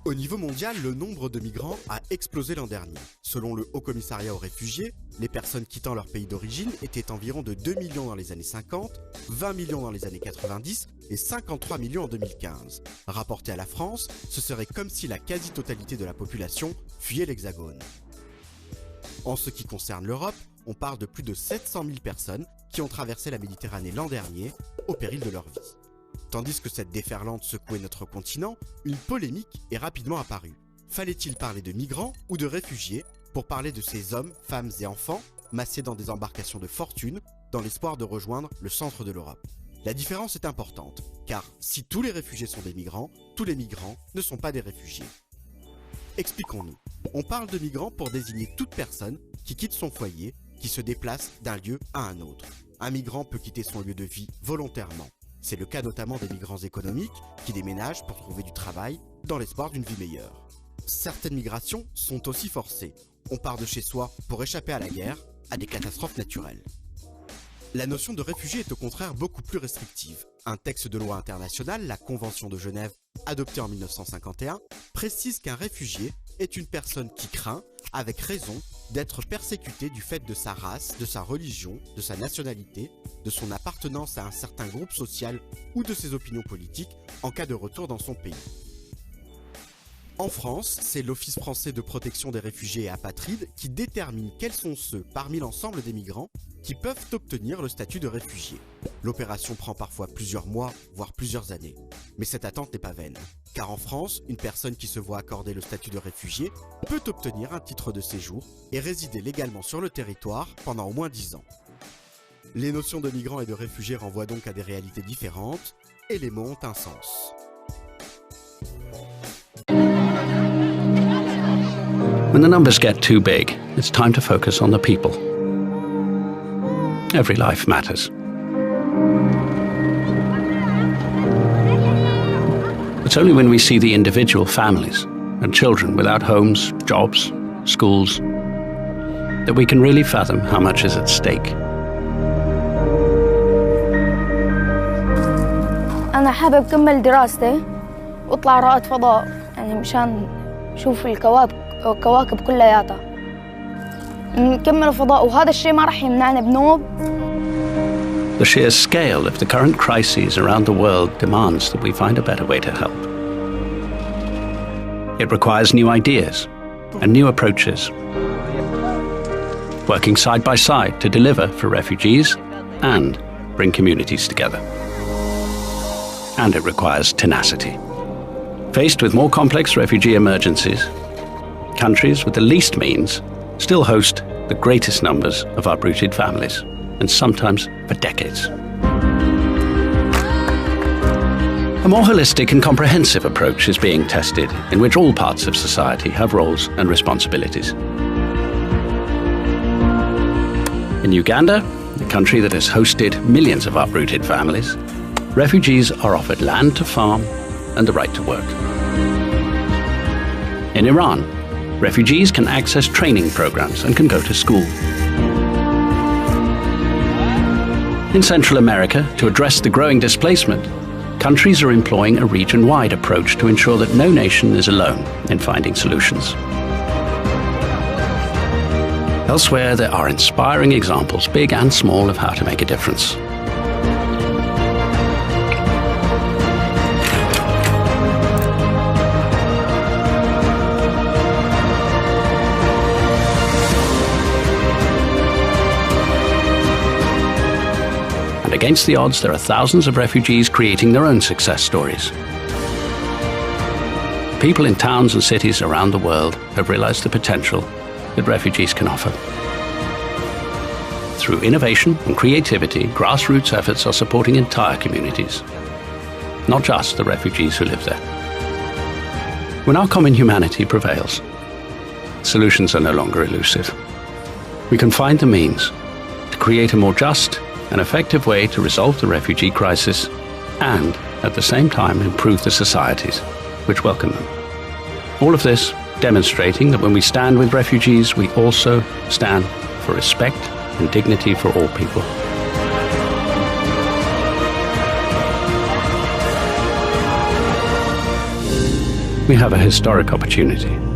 Au niveau mondial, le nombre de migrants a explosé l'an dernier. Selon le Haut Commissariat aux réfugiés, les personnes quittant leur pays d'origine étaient environ de 2 millions dans les années 50, 20 millions dans les années 90 et 53 millions en 2015. Rapporté à la France, ce serait comme si la quasi-totalité de la population fuyait l'Hexagone. En ce qui concerne l'Europe, on parle de plus de 700 000 personnes qui ont traversé la Méditerranée l'an dernier au péril de leur vie. Tandis que cette déferlante secouait notre continent, une polémique est rapidement apparue. Fallait-il parler de migrants ou de réfugiés pour parler de ces hommes, femmes et enfants massés dans des embarcations de fortune dans l'espoir de rejoindre le centre de l'Europe? La différence est importante, car si tous les réfugiés sont des migrants, tous les migrants ne sont pas des réfugiés. Expliquons-nous. On parle de migrants pour désigner toute personne qui quitte son foyer, qui se déplace d'un lieu à un autre. Un migrant peut quitter son lieu de vie volontairement. C'est le cas notamment des migrants économiques qui déménagent pour trouver du travail dans l'espoir d'une vie meilleure. Certaines migrations sont aussi forcées. On part de chez soi pour échapper à la guerre, à des catastrophes naturelles. La notion de réfugié est au contraire beaucoup plus restrictive. Un texte de loi international, la Convention de Genève, adoptée en 1951, précise qu'un réfugié est une personne qui craint, avec raison, d'être persécuté du fait de sa race, de sa religion, de sa nationalité, de son appartenance à un certain groupe social ou de ses opinions politiques en cas de retour dans son pays. En France, c'est l'Office français de protection des réfugiés et apatrides qui détermine quels sont ceux parmi l'ensemble des migrants qui peuvent obtenir le statut de réfugié. L'opération prend parfois plusieurs mois, voire plusieurs années. Mais cette attente n'est pas vaine. Car en France, une personne qui se voit accorder le statut de réfugié peut obtenir un titre de séjour et résider légalement sur le territoire pendant au moins 10 ans. Les notions de migrants et de réfugiés renvoient donc à des réalités différentes et les mots ont un sens. When the numbers get too big, it's time to focus on the people. Every life matters. It's only when we see the individual families and children without homes, jobs, schools, that we can really fathom how much is at stake. أنا حابب كمل دراستي وأطلع رائد فضاء يعني مشان شوف الكواكب كلياتها نكمل الفضاء وهذا الشيء ما راح يمنعنا بنوب. The sheer scale of the current crises around the world demands that we find a better way to help. It requires new ideas and new approaches, working side by side to deliver for refugees and bring communities together. And it requires tenacity. Faced with more complex refugee emergencies, countries with the least means still host the greatest numbers of uprooted families, and sometimes for decades. A more holistic and comprehensive approach is being tested, in which all parts of society have roles and responsibilities. In Uganda, the country that has hosted millions of uprooted families, refugees are offered land to farm and the right to work. In Iran, refugees can access training programs and can go to school. In Central America, to address the growing displacement, countries are employing a region-wide approach to ensure that no nation is alone in finding solutions. Elsewhere, there are inspiring examples, big and small, of how to make a difference. Against the odds, there are thousands of refugees creating their own success stories. People in towns and cities around the world have realized the potential that refugees can offer. Through innovation and creativity, grassroots efforts are supporting entire communities, not just the refugees who live there. When our common humanity prevails, solutions are no longer elusive. We can find the means to create a more just an effective way to resolve the refugee crisis and, at the same time, improve the societies which welcome them. All of this demonstrating that when we stand with refugees, we also stand for respect and dignity for all people. we have a historic opportunity.